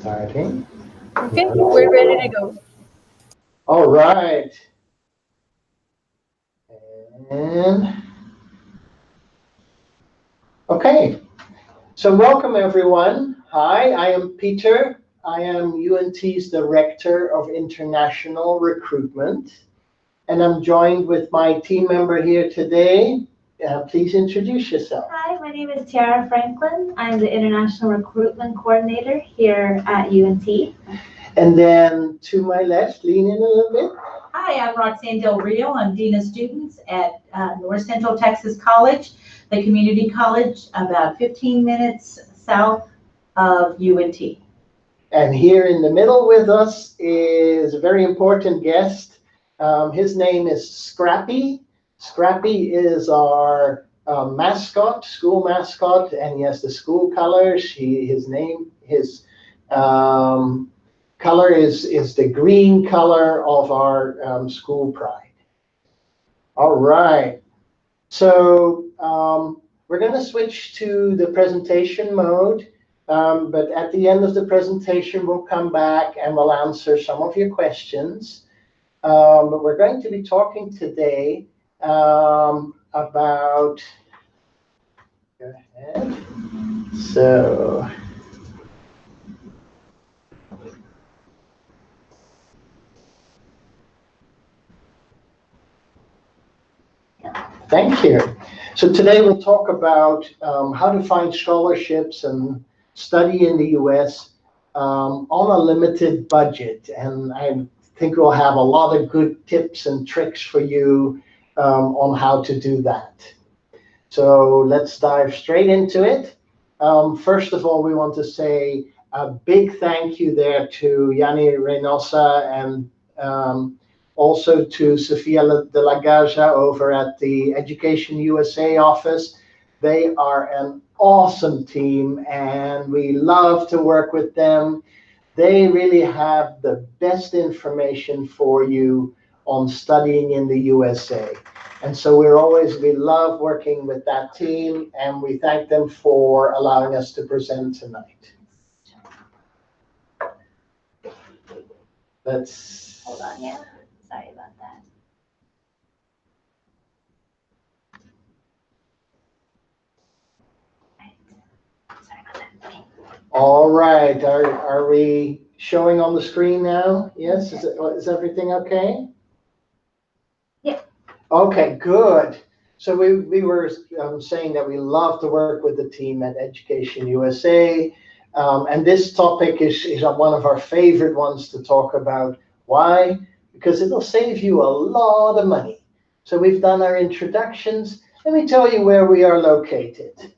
Starting. Okay, we're ready to go. All right. And okay. So welcome everyone. Hi, I am Pieter. I am UNT's Director of International Recruitment. And I'm joined with my team member here today. Please introduce yourself. Hi, my name is Tiara Franklin. I'm the International Recruitment Coordinator here at UNT. And then to my left, lean in a little bit. Hi, I'm Roxanne Del Rio. I'm Dean of Students at North Central Texas College, the community college about 15 minutes south of UNT. And here in the middle with us is a very important guest. His name is Scrappy. Scrappy is our mascot, school mascot, and he has the school colors. His color is the green color of our school pride. All right. So we're going to switch to the presentation mode. But at the end of the presentation, we'll come back and we'll answer some of your questions. But we're going to be talking today about, go ahead. So, thank you. So today we'll talk about how to find scholarships and study in the US on a limited budget. And I think we'll have a lot of good tips and tricks for you on how to do that. So let's dive straight into it. First of all, we want to say a big thank you there to Yanni Reynosa and also to Sofia de la Garza over at the Education USA office. They are an awesome team and we love to work with them. They really have the best information for you on studying in the USA. And so we love working with that team and we thank them for allowing us to present tonight. Let's Hold on, yeah. Sorry about that. Sorry about that. All right, are we showing on the screen now? Yes, is everything okay? Yeah. Okay, good. So we were saying that we love to work with the team at Education USA. And this topic is one of our favorite ones to talk about. Why? Because it'll save you a lot of money. So we've done our introductions. Let me tell you where we are located.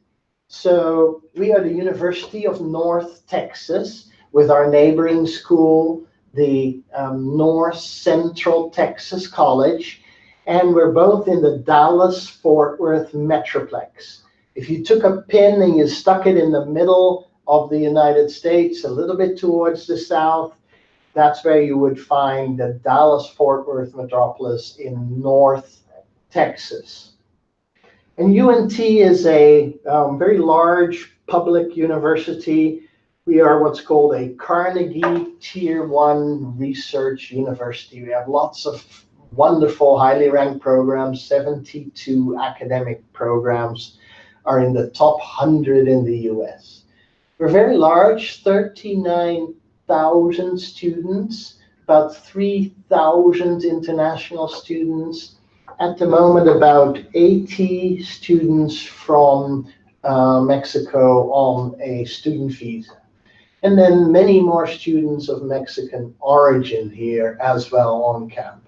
So we are the University of North Texas with our neighboring school, the North Central Texas College. And we're both in the Dallas-Fort Worth Metroplex. If you took a pin and you stuck it in the middle of the United States, a little bit towards the south, that's where you would find the Dallas-Fort Worth metropolis in North Texas. And UNT is a very large public university. We are what's called a Carnegie Tier 1 research university. We have lots of wonderful, highly ranked programs. 72 academic programs are in the top 100 in the US. We're very large, 39,000 students, about 3,000 international students. At the moment, about 80 students from Mexico on a student visa. And then many more students of Mexican origin here as well on campus.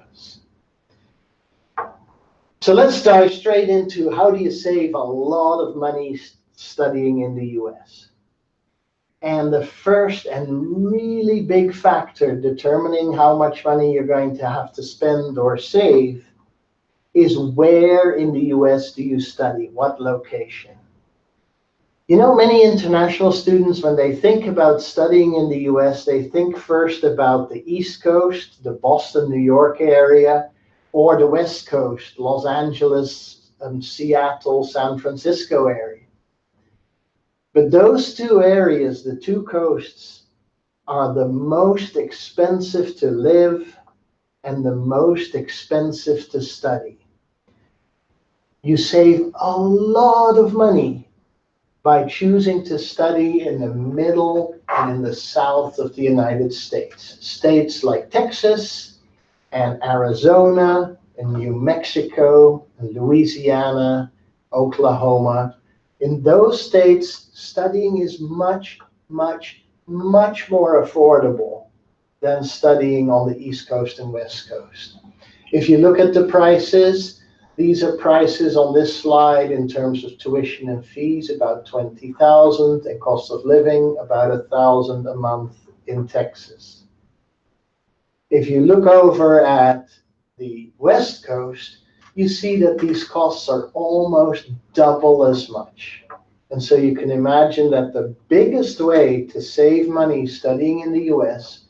So let's dive straight into how do you save a lot of money studying in the US. And the first and really big factor determining how much money you're going to have to spend or save is where in the US do you study, what location. You know, many international students, when they think about studying in the US, they think first about the East Coast, the Boston, New York area, or the West Coast, Los Angeles, Seattle, San Francisco area. But those two areas, the two coasts, are the most expensive to live and the most expensive to study. You save a lot of money by choosing to study in the middle and in the south of the United States. States like Texas and Arizona and New Mexico and Louisiana, Oklahoma. In those states, studying is much, much, much more affordable than studying on the East Coast and West Coast. If you look at the prices, these are prices on this slide in terms of tuition and fees, about $20,000, and cost of living, about $1,000 a month in Texas. If you look over at the West Coast, you see that these costs are almost double as much. And so you can imagine that the biggest way to save money studying in the US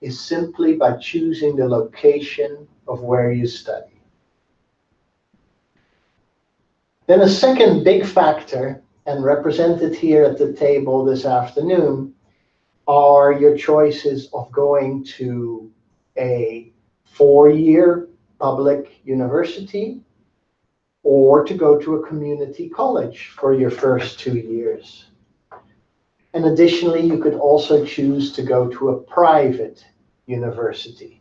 is simply by choosing the location of where you study. Then a second big factor, and represented here at the table this afternoon, are your choices of going to a 4-year public university or to go to a community college for your first 2 years. And additionally, you could also choose to go to a private university.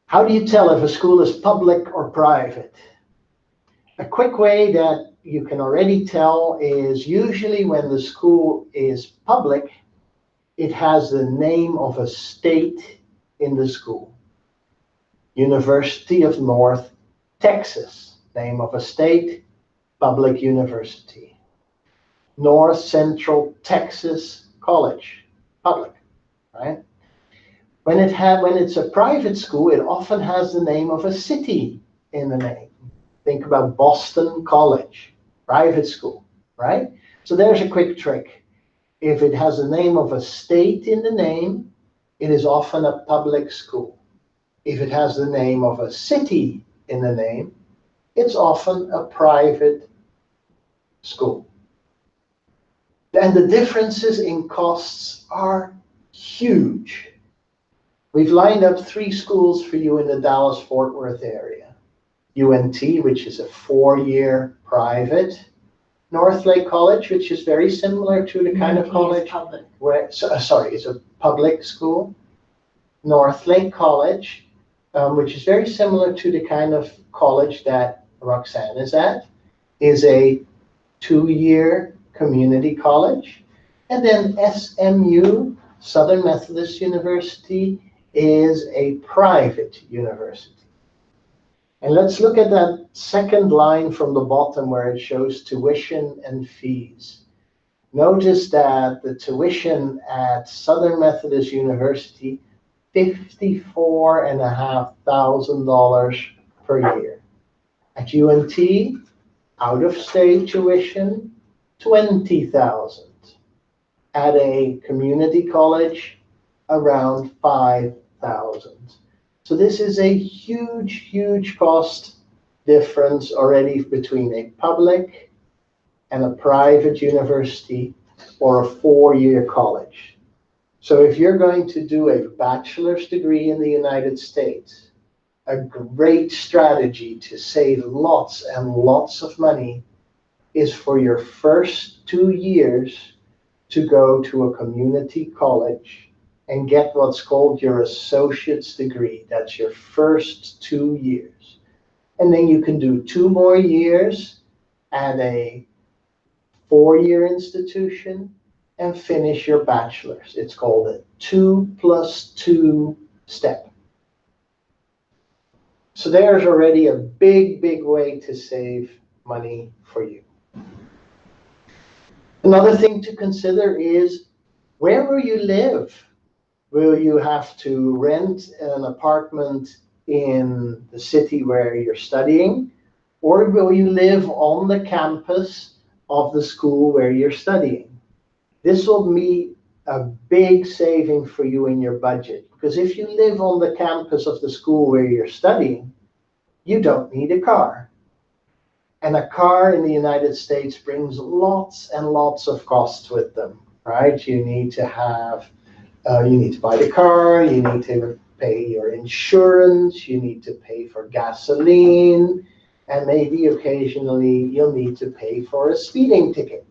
How do you tell if a school is public or private? A quick way that you can already tell is usually when the school is public, it has the name of a state in the school. University of North Texas, name of a state, public university. North Central Texas College, public, right? When it's a private school, it often has the name of a city in the name. Think about Boston College, private school, right? So there's a quick trick. If it has the name of a state in the name, it is often a public school. If it has the name of a city in the name, it's often a private school. And the differences in costs are huge. We've lined up 3 schools for you in the Dallas-Fort Worth area. UNT, which is a 4-year private. Northlake College, which is very similar to the kind of college where, it's a public school. Northlake College, which is very similar to the kind of college that Roxanne is at, is a 2-year community college. And then SMU, Southern Methodist University, is a private university. And let's look at that second line from the bottom where it shows tuition and fees. Notice that the tuition at Southern Methodist University, $54,500 per year. At UNT, out-of-state tuition, $20,000. At a community college, around $5,000. So this is a huge, huge cost difference already between a public and a private university or a 4-year college. So if you're going to do a bachelor's degree in the United States, a great strategy to save lots and lots of money is for your first 2 years to go to a community college and get what's called your associate's degree. That's your first 2 years. And then you can do 2 more years at a 4-year institution and finish your bachelor's. It's called a 2+2 step. So there's already a big, big way to save money for you. Another thing to consider is, where will you live? Will you have to rent an apartment in the city where you're studying? Or will you live on the campus of the school where you're studying? This will be a big saving for you in your budget. Because if you live on the campus of the school where you're studying, you don't need a car. And a car in the United States brings lots and lots of costs with them, right? You need to have You need to buy the car, you need to pay your insurance, you need to pay for gasoline, and maybe occasionally you'll need to pay for a speeding ticket.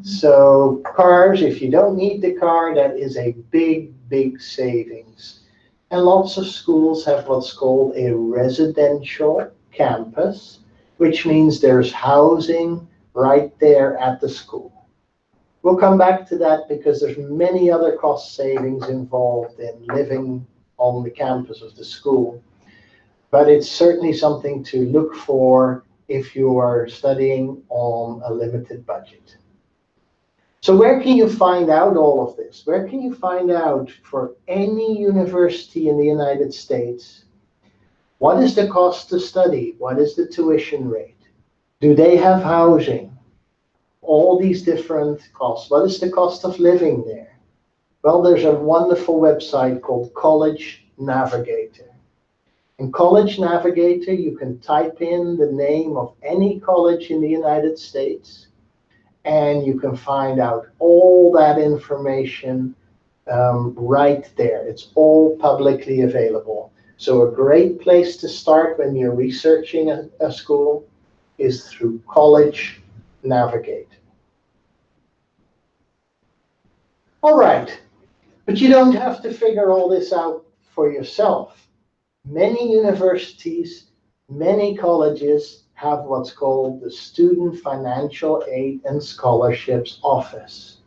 So cars, if you don't need the car, that is a big, big savings. And lots of schools have what's called a residential campus, which means there's housing right there at the school. We'll come back to that because there's many other cost savings involved in living on the campus of the school. But it's certainly something to look for if you are studying on a limited budget. So where can you find out all of this? Where can you find out for any university in the United States, what is the cost to study? What is the tuition rate? Do they have housing? All these different costs. What is the cost of living there? Well, there's a wonderful website called College Navigator. In College Navigator, you can type in the name of any college in the United States, and you can find out all that information right there. It's all publicly available. So a great place to start when you're researching a school is through College Navigator. All right, but you don't have to figure all this out for yourself. Many universities, many colleges have what's called the Student Financial Aid and Scholarships Office.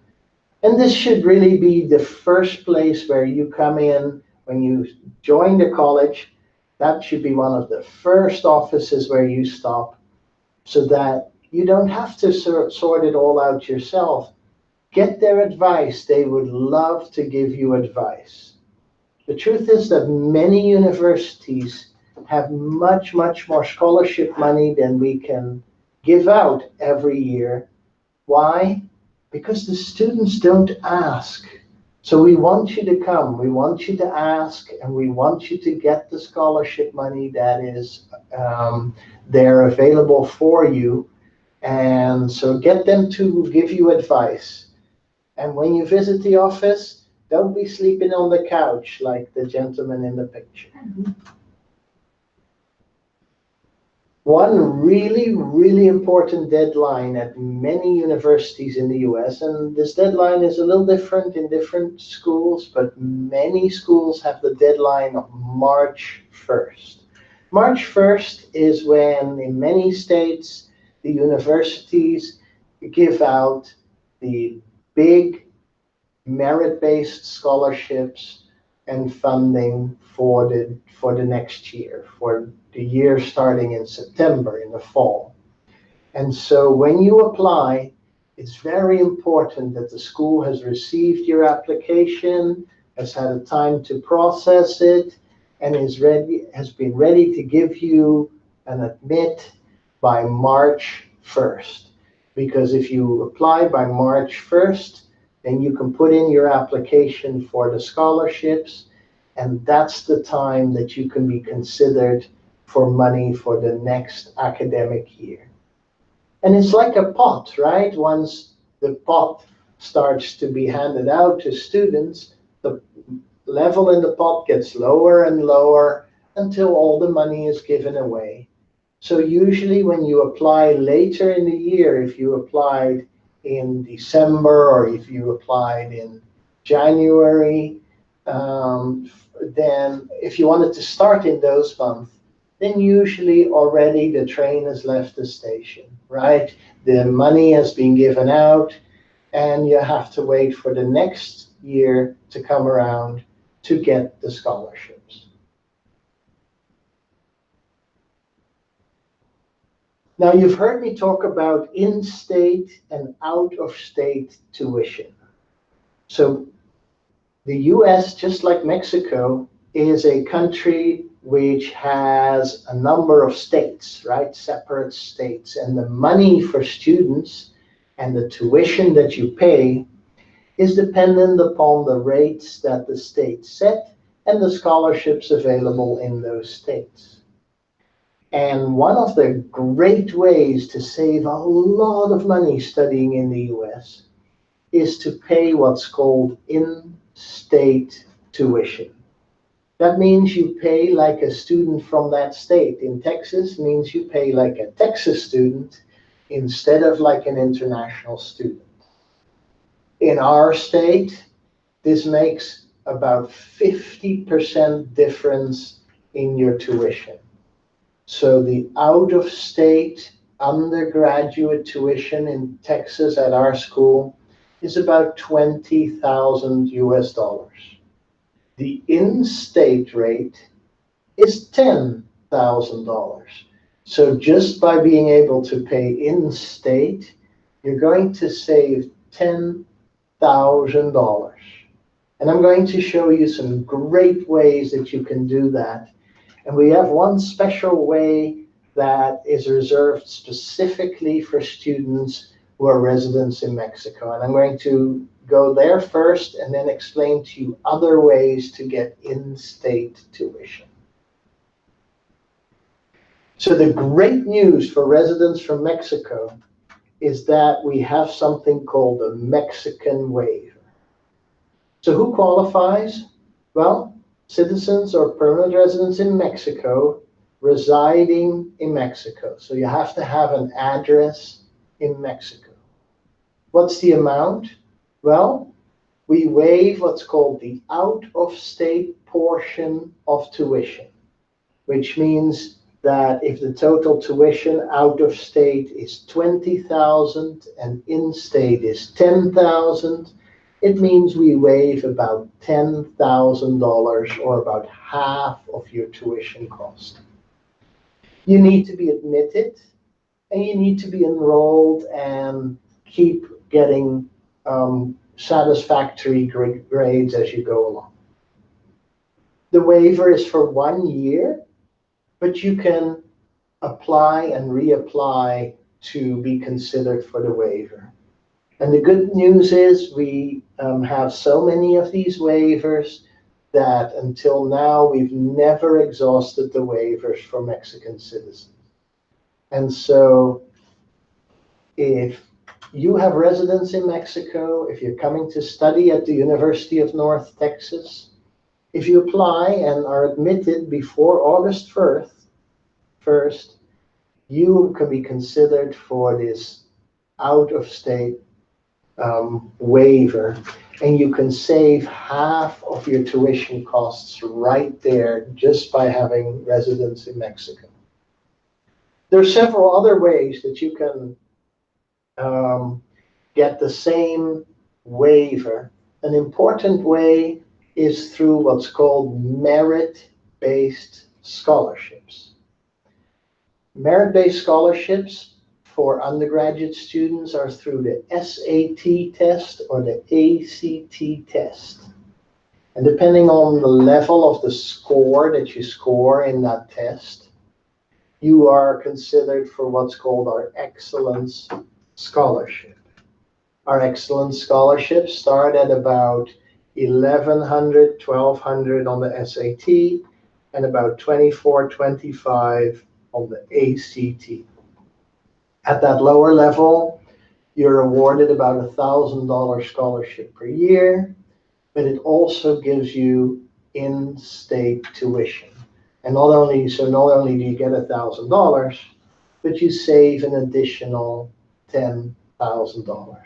And this should really be the first place where you come in when you join the college. That should be one of the first offices where you stop so that you don't have to sort it all out yourself. Get their advice. They would love to give you advice. The truth is that many universities have much, much more scholarship money than we can give out every year. Why? Because the students don't ask. So we want you to come, we want you to ask, and we want you to get the scholarship money that is there available for you. And so get them to give you advice. And when you visit the office, don't be sleeping on the couch like the gentleman in the picture. One really, really important deadline at many universities in the US, and this deadline is a little different in different schools, but many schools have the deadline of March 1st. March 1st is when, in many states, the universities give out the big merit-based scholarships and funding for the next year, for the year starting in September, in the fall. And so when you apply, it's very important that the school has received your application, has had a time to process it, and has been ready to give you an admit by March 1st. Because if you apply by March 1st, then you can put in your application for the scholarships, and that's the time that you can be considered for money for the next academic year. And it's like a pot, right? Once the pot starts to be handed out to students, the level in the pot gets lower and lower until all the money is given away. So usually when you apply later in the year, if you applied in December or if you applied in January, then if you wanted to start in those months, then usually already the train has left the station, right? The money has been given out and you have to wait for the next year to come around to get the scholarships. Now, you've heard me talk about in-state and out-of-state tuition. So the US, just like Mexico, is a country which has a number of states, right? Separate states. And the money for students and the tuition that you pay is dependent upon the rates that the state set and the scholarships available in those states. And one of the great ways to save a lot of money studying in the US is to pay what's called in state tuition. That means you pay like a student from that state. In Texas, means you pay like a Texas student instead of like an international student. In our state, this makes about 50% difference in your tuition. So the out-of-state undergraduate tuition in Texas at our school is about $20,000 US. The in-state rate is $10,000. So just by being able to pay in-state, you're going to save $10,000. And I'm going to show you some great ways that you can do that. And we have one special way that is reserved specifically for students who are residents in Mexico. And I'm going to go there first and then explain to you other ways to get in-state tuition. So the great news for residents from Mexico is that we have something called a Mexican waiver. So who qualifies? Well, citizens or permanent residents in Mexico residing in Mexico. So you have to have an address in Mexico. What's the amount? Well, we waive what's called the out-of-state portion of tuition, which means that if the total tuition out of state is $20,000 and in-state is $10,000, it means we waive about $10,000 or about half of your tuition cost. You need to be admitted and you need to be enrolled and keep getting satisfactory grades as you go along. The waiver is for 1 year, but you can apply and reapply to be considered for the waiver. And the good news is we have so many of these waivers that until now we've never exhausted the waivers for Mexican citizens. And so if you have residence in Mexico, if you're coming to study at the University of North Texas, if you apply and are admitted before August 1st, you can be considered for this out-of-state waiver, and you can save half of your tuition costs right there just by having residence in Mexico. There are several other ways that you can get the same waiver. An important way is through what's called merit-based scholarships. Merit-based scholarships for undergraduate students are through the SAT test or the ACT test. And depending on the level of the score that you score in that test, you are considered for what's called our Excellence Scholarship. Our Excellence Scholarships start at about 1,100, 1,200 on the SAT and about 24, 25 on the ACT. At that lower level, you're awarded about $1,000 scholarship per year, but it also gives you in-state tuition. And not only do you get $1,000, but you save an additional $10,000.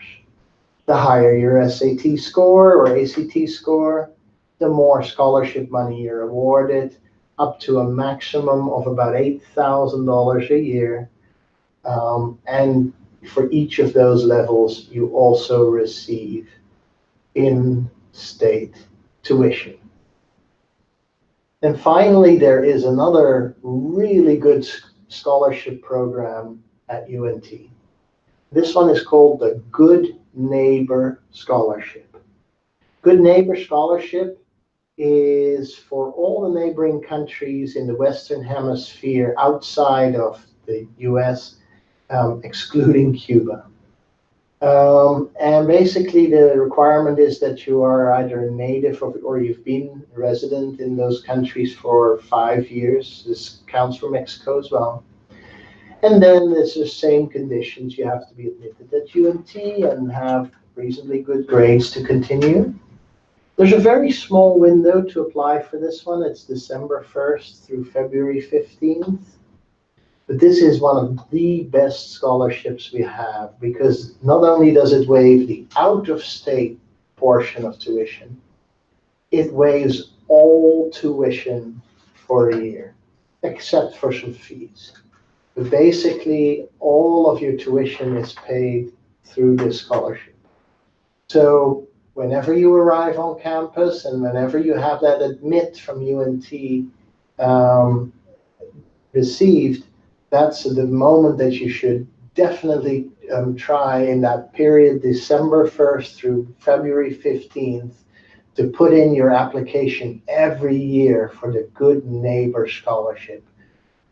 The higher your SAT score or ACT score, the more scholarship money you're awarded, up to a maximum of about $8,000 a year. And for each of those levels, you also receive in-state tuition. And finally, there is another really good scholarship program at UNT. This one is called the Good Neighbor Scholarship. Good Neighbor Scholarship is for all the neighboring countries in the Western Hemisphere outside of the US, excluding Cuba. And basically the requirement is that you are either a native or you've been resident in those countries for 5 years. This counts for Mexico as well. And then it's the same conditions. You have to be admitted at UNT and have reasonably good grades to continue. There's a very small window to apply for this one. It's December 1st through February 15th. But this is one of the best scholarships we have because not only does it waive the out-of-state portion of tuition, it waives all tuition for a year, except for some fees. But basically, all of your tuition is paid through this scholarship. So whenever you arrive on campus and whenever you have that admit from UNT received, that's the moment that you should definitely try in that period, December 1st through February 15th, to put in your application every year for the Good Neighbor Scholarship,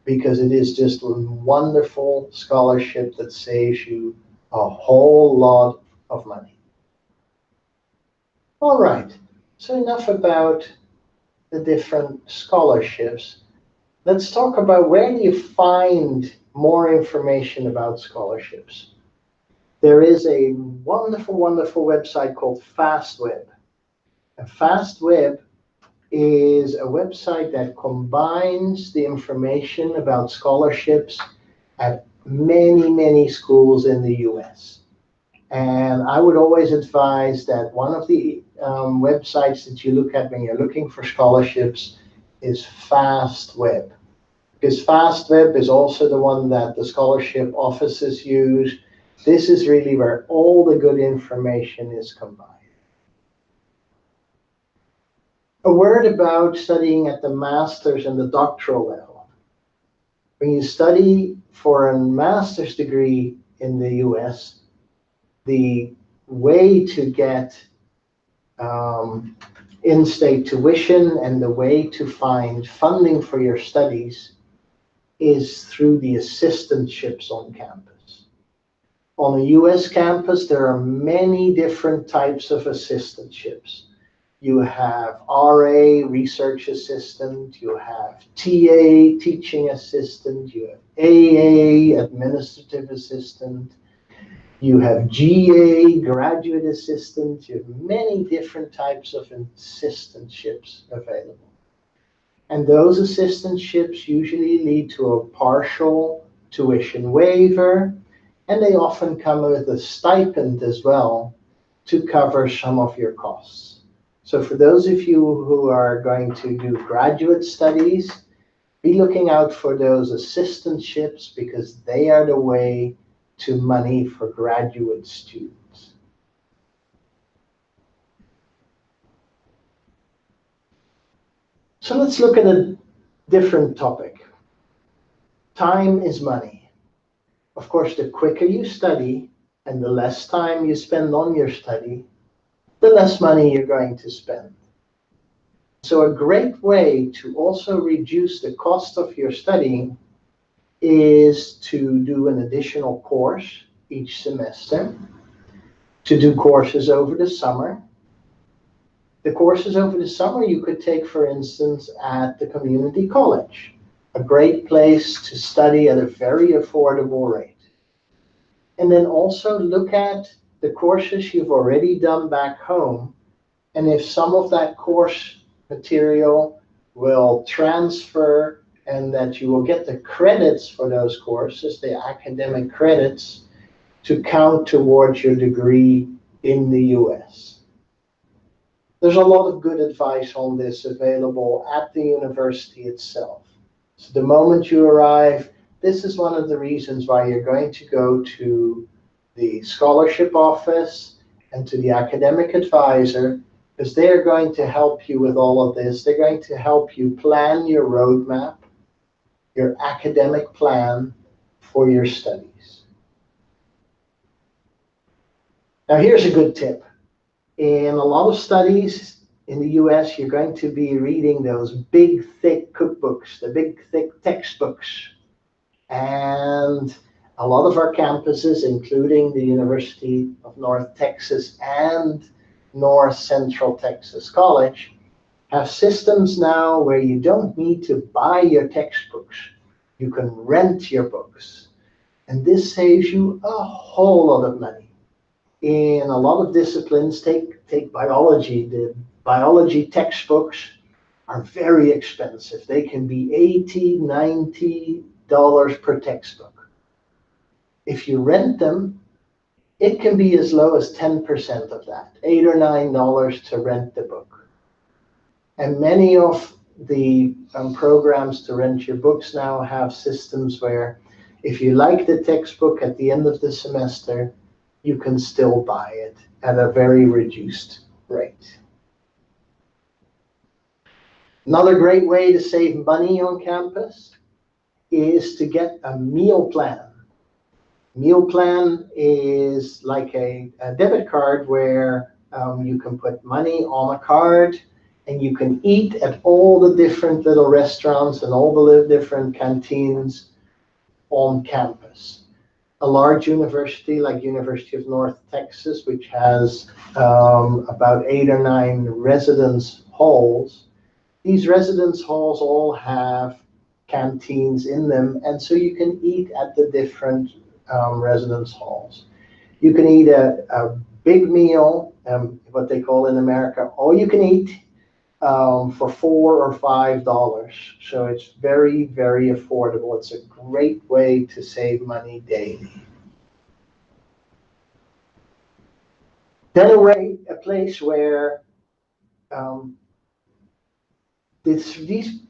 because it is just a wonderful scholarship that saves you a whole lot of money. All right, so enough about the different scholarships. Let's talk about where do you find more information about scholarships. There is a wonderful, wonderful website called FastWeb. And FastWeb is a website that combines the information about scholarships at many, many schools in the US. And I would always advise that one of the websites that you look at when you're looking for scholarships is FastWeb. Because FastWeb is also the one that the scholarship offices use. This is really where all the good information is combined. A word about studying at the master's and the doctoral level. When you study for a master's degree in the US, the way to get in-state tuition and the way to find funding for your studies is through the assistantships on campus. On a US campus, there are many different types of assistantships. You have RA, research assistant, you have TA, teaching assistant, you have AA, administrative assistant, you have GA, graduate assistant, you have many different types of assistantships available. And those assistantships usually lead to a partial tuition waiver, and they often come with a stipend as well to cover some of your costs. So for those of you who are going to do graduate studies, be looking out for those assistantships because they are the way to money for graduate students. So let's look at a different topic. Time is money. Of course, the quicker you study and the less time you spend on your study, the less money you're going to spend. So a great way to also reduce the cost of your studying is to do an additional course each semester, to do courses over the summer. The courses over the summer you could take, for instance, at the community college, a great place to study at a very affordable rate. And then also look at the courses you've already done back home, and if some of that course material will transfer and that you will get the credits for those courses, the academic credits, to count towards your degree in the US. There's a lot of good advice on this available at the university itself. So the moment you arrive, this is one of the reasons why you're going to go to the scholarship office and to the academic advisor, because they're going to help you with all of this. They're going to help you plan your roadmap, your academic plan for your studies. Now here's a good tip. In a lot of studies in the US, you're going to be reading those big, thick cookbooks, the big, thick textbooks. And a lot of our campuses, including the University of North Texas and North Central Texas College, have systems now where you don't need to buy your textbooks. You can rent your books. And this saves you a whole lot of money. In a lot of disciplines, take biology, the biology textbooks are very expensive. They can be $80, $90 per textbook. If you rent them, it can be as low as 10% of that, $8 or $9 to rent the book. And many of the programs to rent your books now have systems where if you like the textbook at the end of the semester, you can still buy it at a very reduced rate. Another great way to save money on campus is to get a meal plan. Meal plan is like a debit card where you can put money on a card and you can eat at all the different little restaurants and all the different canteens on campus. A large university like University of North Texas, which has about 8 or 9 residence halls, these residence halls all have canteens in them, and so you can eat at the different residence halls. You can eat a big meal, what they call in America, all you can eat, for $4 or $5. So it's very, very affordable. It's a great way to save money daily. Then a place where these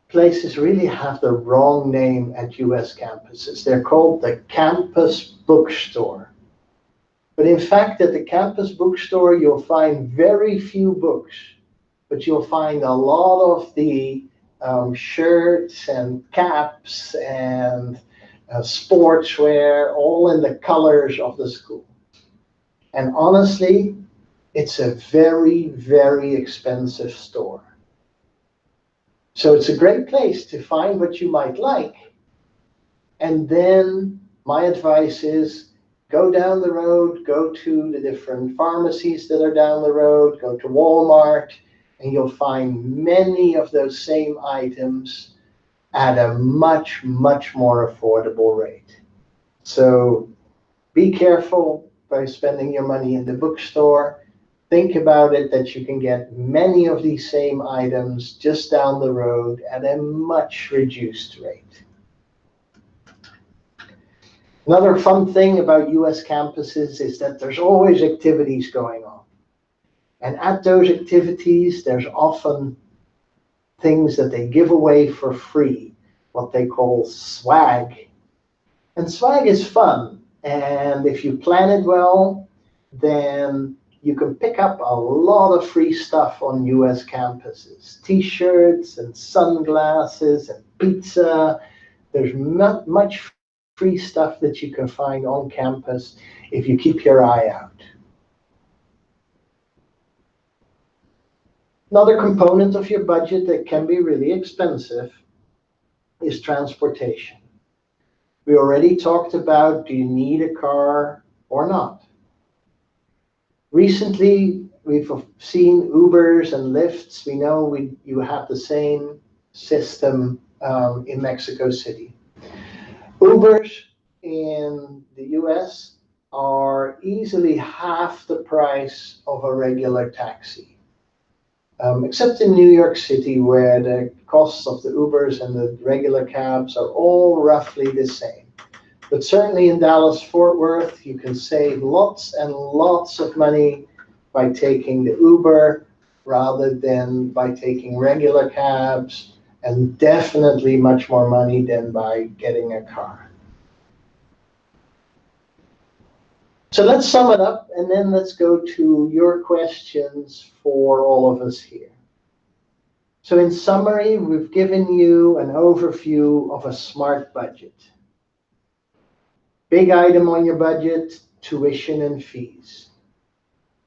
places really have the wrong name at US campuses. They're called the campus bookstore. But in fact, at the campus bookstore, you'll find very few books, but you'll find a lot of the shirts and caps and sportswear, all in the colors of the school. And honestly, it's a very, very expensive store. So it's a great place to find what you might like. And then my advice is go down the road, go to the different pharmacies that are down the road, go to Walmart, and you'll find many of those same items at a much, much more affordable rate. So be careful by spending your money in the bookstore. Think about it that you can get many of these same items just down the road at a much reduced rate. Another fun thing about US campuses is that there's always activities going on. And at those activities, there's often things that they give away for free, what they call swag. And swag is fun. And if you plan it well, then you can pick up a lot of free stuff on US campuses. T-shirts and sunglasses and pizza. There's not much free stuff that you can find on campus if you keep your eye out. Another component of your budget that can be really expensive is transportation. We already talked about, do you need a car or not? Recently, we've seen Ubers and Lyfts. We know you have the same system in Mexico City. Ubers in the US are easily half the price of a regular taxi. Except in New York City, where the costs of the Ubers and the regular cabs are all roughly the same. But certainly in Dallas-Fort Worth, you can save lots and lots of money by taking the Uber rather than by taking regular cabs, and definitely much more money than by getting a car. So let's sum it up, and then let's go to your questions for all of us here. So in summary, we've given you an overview of a smart budget. Big item on your budget, tuition and fees.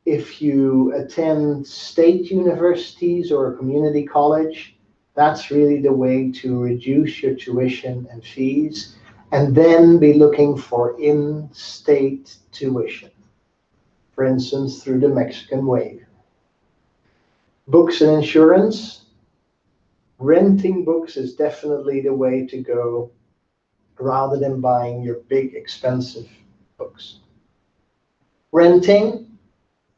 If you attend state universities or a community college, that's really the way to reduce your tuition and fees, and then be looking for in-state tuition, for instance, through the Mexican waiver. Books and insurance. Renting books is definitely the way to go rather than buying your big expensive books. Renting,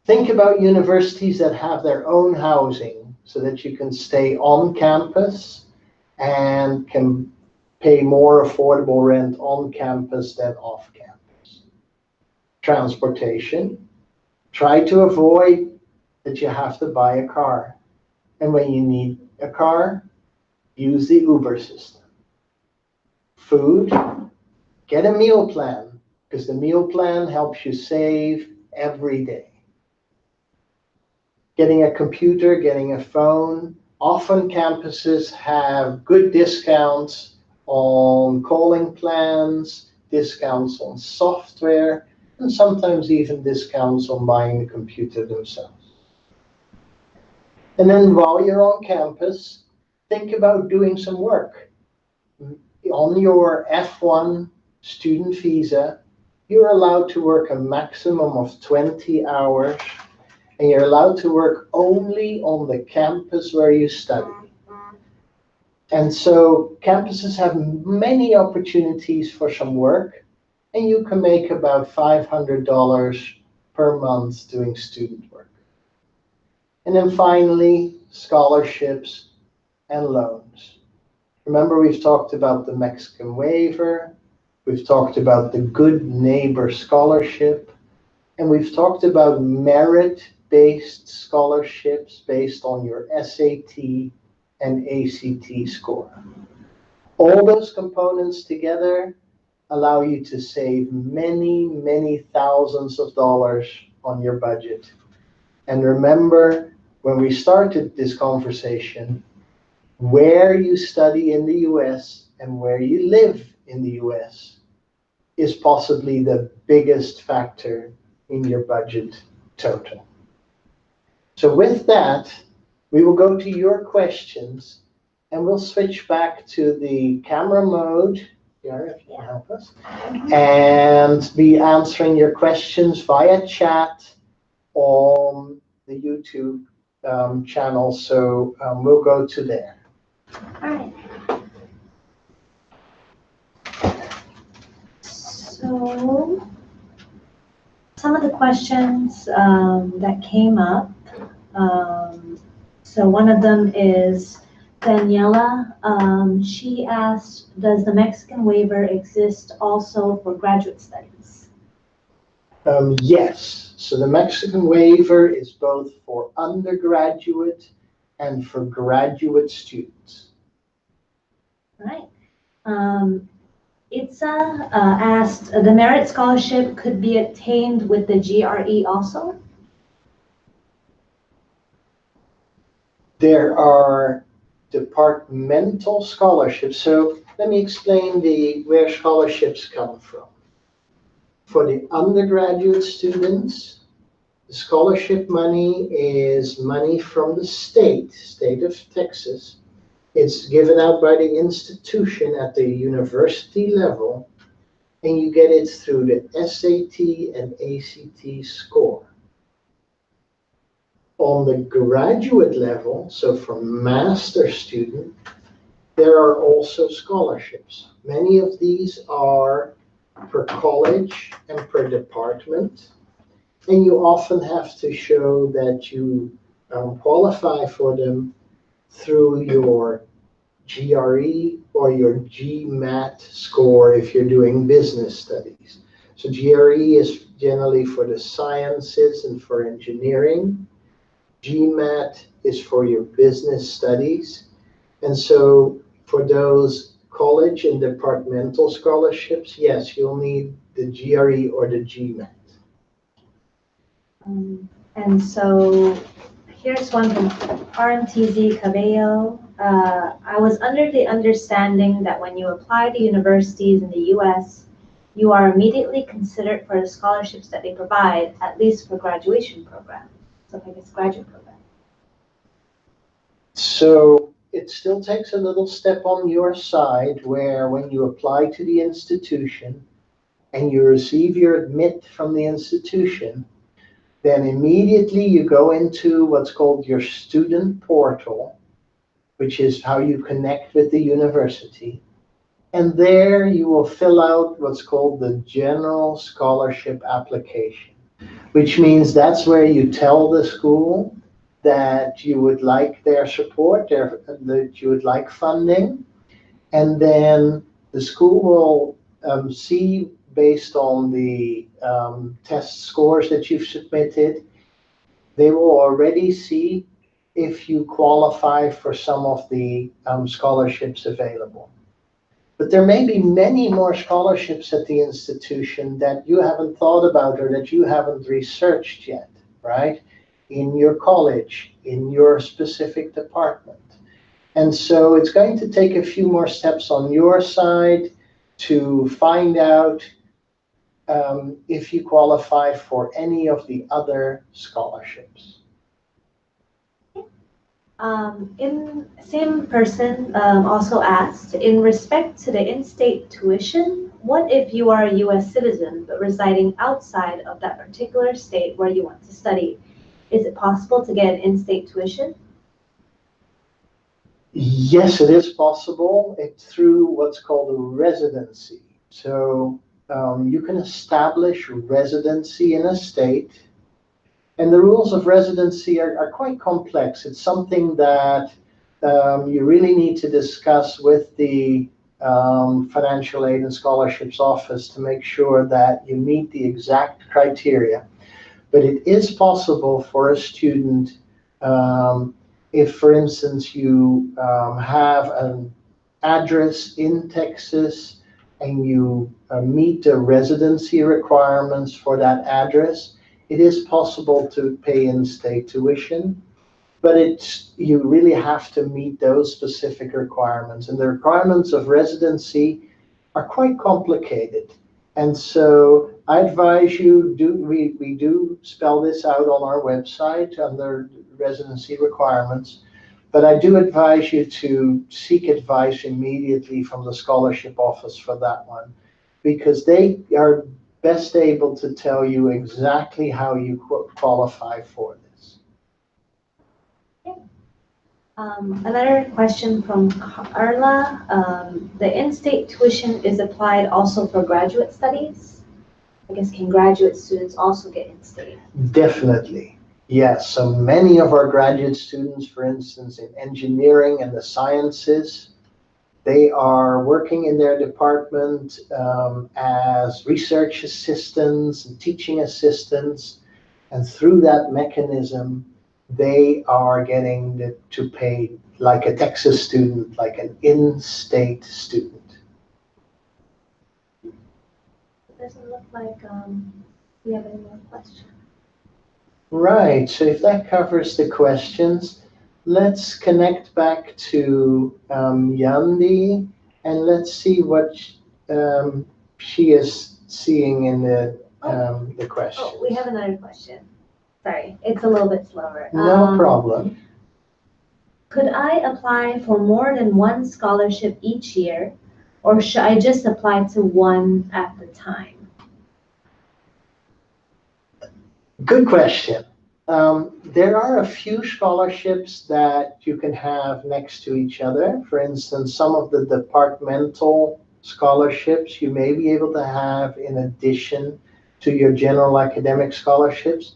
Think about universities that have their own housing so that you can stay on campus and can pay more affordable rent on campus than off campus. Transportation. Try to avoid that you have to buy a car. And when you need a car, use the Uber system. Food. Get a meal plan, because the meal plan helps you save every day. Getting a computer, getting a phone. Often campuses have good discounts on calling plans, discounts on software, and sometimes even discounts on buying the computer themselves. And then while you're on campus, think about doing some work. On your F1 student visa, you're allowed to work a maximum of 20 hours, and you're allowed to work only on the campus where you study. And so campuses have many opportunities for some work, and you can make about $500 per month doing student work. And then finally, scholarships and loans. Remember, we've talked about the Mexican waiver, we've talked about the Good Neighbor Scholarship, and we've talked about merit-based scholarships based on your SAT and ACT score. All those components together allow you to save many, many thousands of dollars on your budget. And remember, when we started this conversation, where you study in the US and where you live in the US is possibly the biggest factor in your budget total. So with that, we will go to your questions, and we'll switch back to the camera mode. Yara, if you can help us, and be answering your questions via chat on the YouTube channel. So we'll go to there. All right. So some of the questions that came up. So one of them is Daniela. She asked, does the Mexican waiver exist also for graduate studies? Yes. So the Mexican waiver is both for undergraduate and for graduate students. All right. Itza asked, the merit scholarship could be obtained with the GRE also? There are departmental scholarships. So let me explain where scholarships come from. For the undergraduate students, the scholarship money is money from the state of Texas. It's given out by the institution at the university level, and you get it through the SAT and ACT score. On the graduate level, so for master student, there are also scholarships. Many of these are per college and per department, and you often have to show that you qualify for them through your GRE or your GMAT score if you're doing business studies. So GRE is generally for the sciences and for engineering. GMAT is for your business studies. And so for those college and departmental scholarships, yes, you'll need the GRE or the GMAT. And so here's one from RMTZ Cabello. I was under the understanding that when you apply to universities in the US, you are immediately considered for the scholarships that they provide, at least for graduation programs. So I guess graduate program. So it still takes a little step on your side where when you apply to the institution and you receive your admit from the institution, then immediately you go into what's called your student portal, which is how you connect with the university. And there you will fill out what's called the general scholarship application. which means that's where you tell the school that you would like their support, that you would like funding, and then the school will see based on the test scores that you've submitted, they will already see if you qualify for some of the scholarships available. But there may be many more scholarships at the institution that you haven't thought about or that you haven't researched yet, right? In your college, in your specific department. And so it's going to take a few more steps on your side to find out if you qualify for any of the other scholarships. Same person also asked, in respect to the in-state tuition, what if you are a U.S. citizen but residing outside of that particular state where you want to study? Is it possible to get an in-state tuition? Yes, it is possible. It's through what's called a residency. So you can establish residency in a state. And the rules of residency are quite complex. It's something that you really need to discuss with the Financial Aid and Scholarships Office to make sure that you meet the exact criteria. But it is possible for a student, if, for instance, you have an address in Texas and you meet the residency requirements for that address, it is possible to pay in-state tuition, but you really have to meet those specific requirements. And the requirements of residency are quite complicated. And so I advise you, we do spell this out on our website under residency requirements, but I do advise you to seek advice immediately from the scholarship office for that one, because they are best able to tell you exactly how you qualify for this. Another question from Carla. The in-state tuition is applied also for graduate studies? I guess, can graduate students also get in-state? Definitely, yes. So many of our graduate students, for instance, in engineering and the sciences, they are working in their department as research assistants and teaching assistants. And through that mechanism, they are getting to pay like a Texas student, like an in-state student. It doesn't look like we have any more questions. Right, so if that covers the questions, let's connect back to Yandi and let's see what she is seeing in the question. Oh, we have another question. Sorry, it's a little bit slower. No problem. Could I apply for more than one scholarship each year, or should I just apply to one at the time? Good question. There are a few scholarships that you can have next to each other. For instance, some of the departmental scholarships you may be able to have in addition to your general academic scholarships.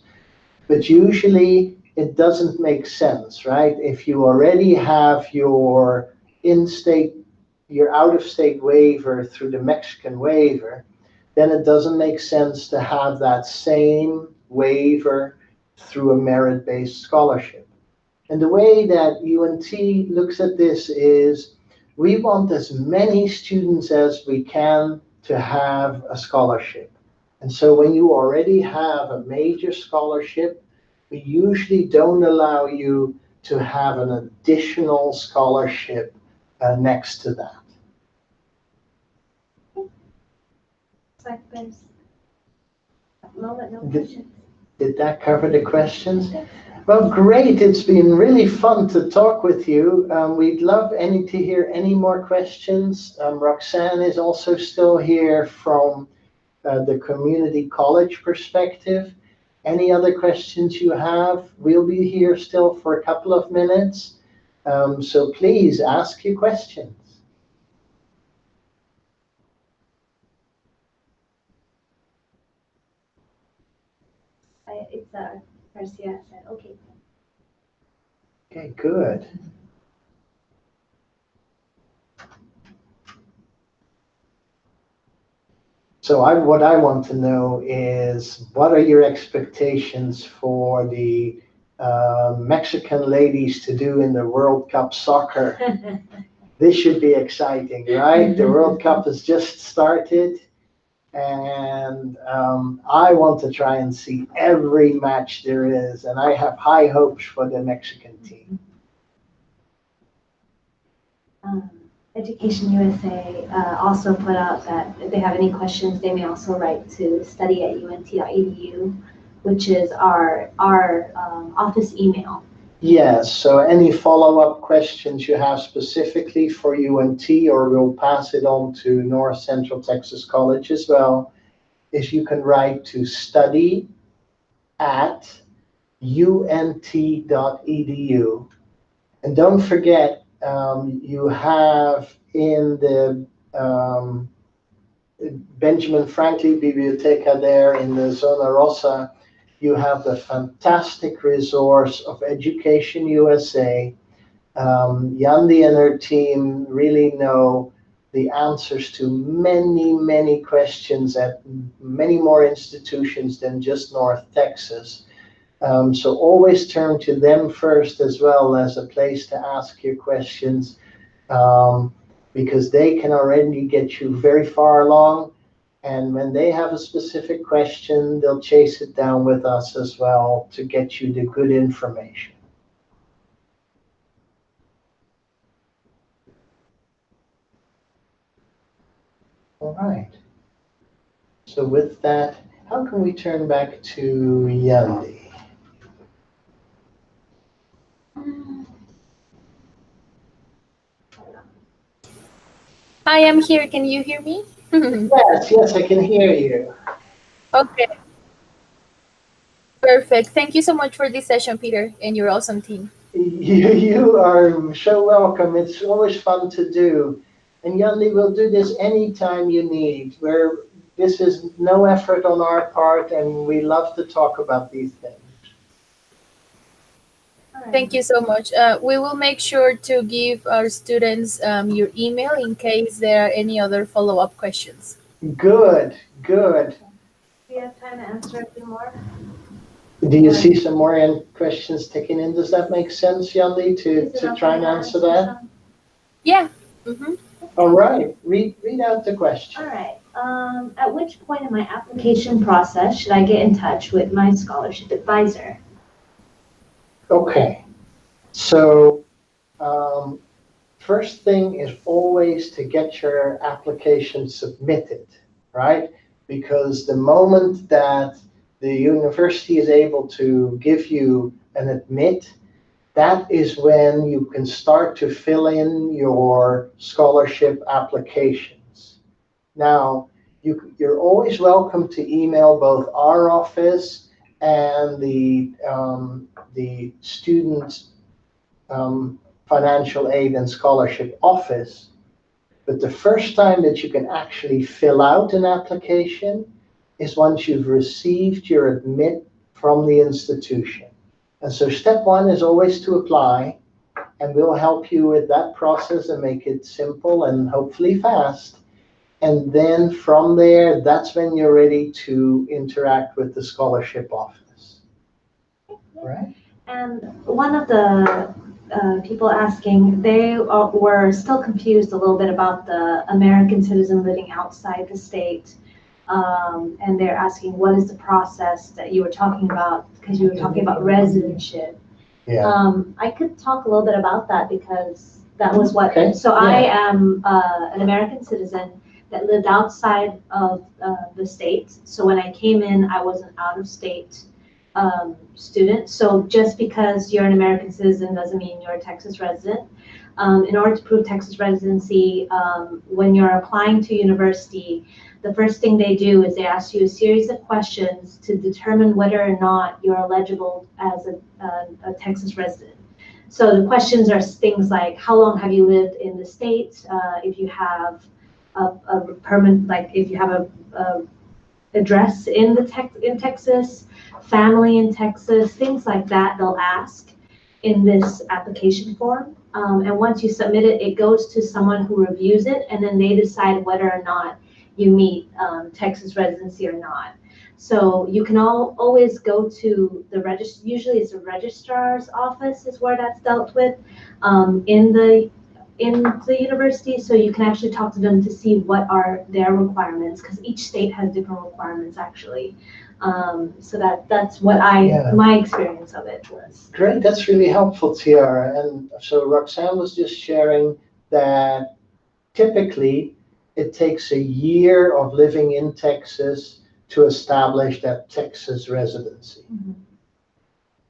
But usually it doesn't make sense, right? If you already have your in-state, your out-of-state waiver through the Mexican waiver, then it doesn't make sense to have that same waiver through a merit-based scholarship. And the way that UNT looks at this is we want as many students as we can to have a scholarship. And so when you already have a major scholarship, we usually don't allow you to have an additional scholarship next to that. Looks like there's at the moment no questions. Did that cover the questions? Well, great. It's been really fun to talk with you. We'd love to hear any more questions. Roxanne is also still here from the community college perspective. Any other questions you have? We'll be here still for a couple of minutes. So please ask your questions. Garcia said, okay. Okay, good. So what I want to know is, what are your expectations for the Mexican ladies to do in the World Cup soccer? This should be exciting, right? The World Cup has just started, and I want to try and see every match there is, and I have high hopes for the Mexican team. Education USA also put out that if they have any questions, they may also write to study@unt.edu, which is our office email. Yes, so any follow-up questions you have specifically for UNT, or we'll pass it on to North Central Texas College as well, is you can write to study@unt.edu. And don't forget, you have in the Benjamin Franklin Biblioteca there in the Zona Rosa, you have the fantastic resource of Education USA. Yandi and her team really know the answers to many, many questions at many more institutions than just North Texas. So always turn to them first, as well as a place to ask your questions, because they can already get you very far along. And when they have a specific question, they'll chase it down with us as well to get you the good information. All right. So with that, how can we turn back to Yandi? I am here. Can you hear me? Yes, I can hear you. Okay, perfect. Thank you so much for this session, Peter, and your awesome team. You are so welcome. It's always fun to do. And Yandi, we'll do this anytime you need. This is no effort on our part, and we love to talk about these things. Thank you so much. We will make sure to give our students your email in case there are any other follow-up questions. Good, good. Do we have time to answer a few more? Do you see some more questions ticking in? Does that make sense, Yandi, to try and answer that? Yeah. Mm-hmm. All right, read out the question. All right. At which point in my application process should I get in touch with my scholarship advisor? Okay, so first thing is always to get your application submitted, right? Because the moment that the university is able to give you an admit, that is when you can start to fill in your scholarship applications. Now, you're always welcome to email both our office and the student financial aid and scholarship office. But the first time that you can actually fill out an application is once you've received your admit from the institution. And so step one is always to apply, and we'll help you with that process and make it simple and hopefully fast. And then from there, that's when you're ready to interact with the scholarship office. Right? And one of the people asking, they were still confused a little bit about the American citizen living outside the state. And they're asking, what is the process that you were talking about? Because you were talking about residentship. Yeah. I could talk a little bit about that, because that was what, Okay. so Yeah. I am an American citizen that lived outside of the state. So when I came in, I was an out-of-state student. So just because you're an American citizen doesn't mean you're a Texas resident. In order to prove Texas residency, when you're applying to university, the first thing they do is they ask you a series of questions to determine whether or not you're eligible as a Texas resident. So the questions are things like, how long have you lived in the state? If you have a permanent, like if you have address in Texas, family in Texas, things like that they'll ask in this application form. And once you submit it, it goes to someone who reviews it, and then they decide whether or not you meet Texas residency or not. So you can always go to the usually it's the registrar's office is where that's dealt with in the university. So you can actually talk to them to see what are their requirements, because each state has different requirements actually. So that's what my experience of it was. Great, that's really helpful, Tiara. And so Roxanne was just sharing that typically it takes a year of living in Texas to establish that Texas residency. Mm-hmm.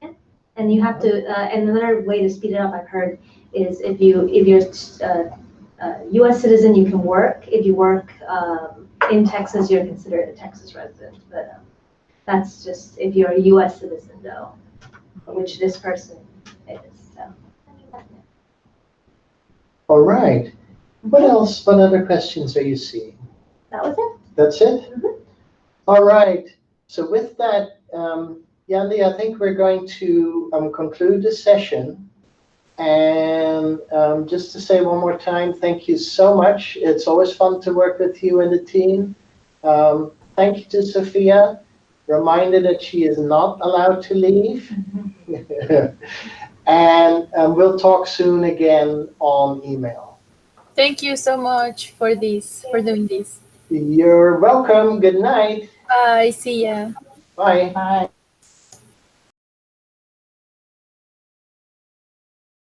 Yeah. And you have to, and another way to speed it up, I've heard, is if you're a U.S. citizen, you can work. If you work in Texas, you're considered a Texas resident. But that's just if you're a U.S. citizen, though, which this person is. So. All right. What else? What other questions are you seeing? That was it. That's it? Mm-hmm. All right. So with that, Yandi, I think we're going to conclude the session. And just to say one more time, thank you so much. It's always fun to work with you and the team. Thank you to Sophia. Reminder that she is not allowed to leave. And we'll talk soon again on email. Thank you so much for doing this. You're welcome. Good night. Bye. See ya. Bye. Bye.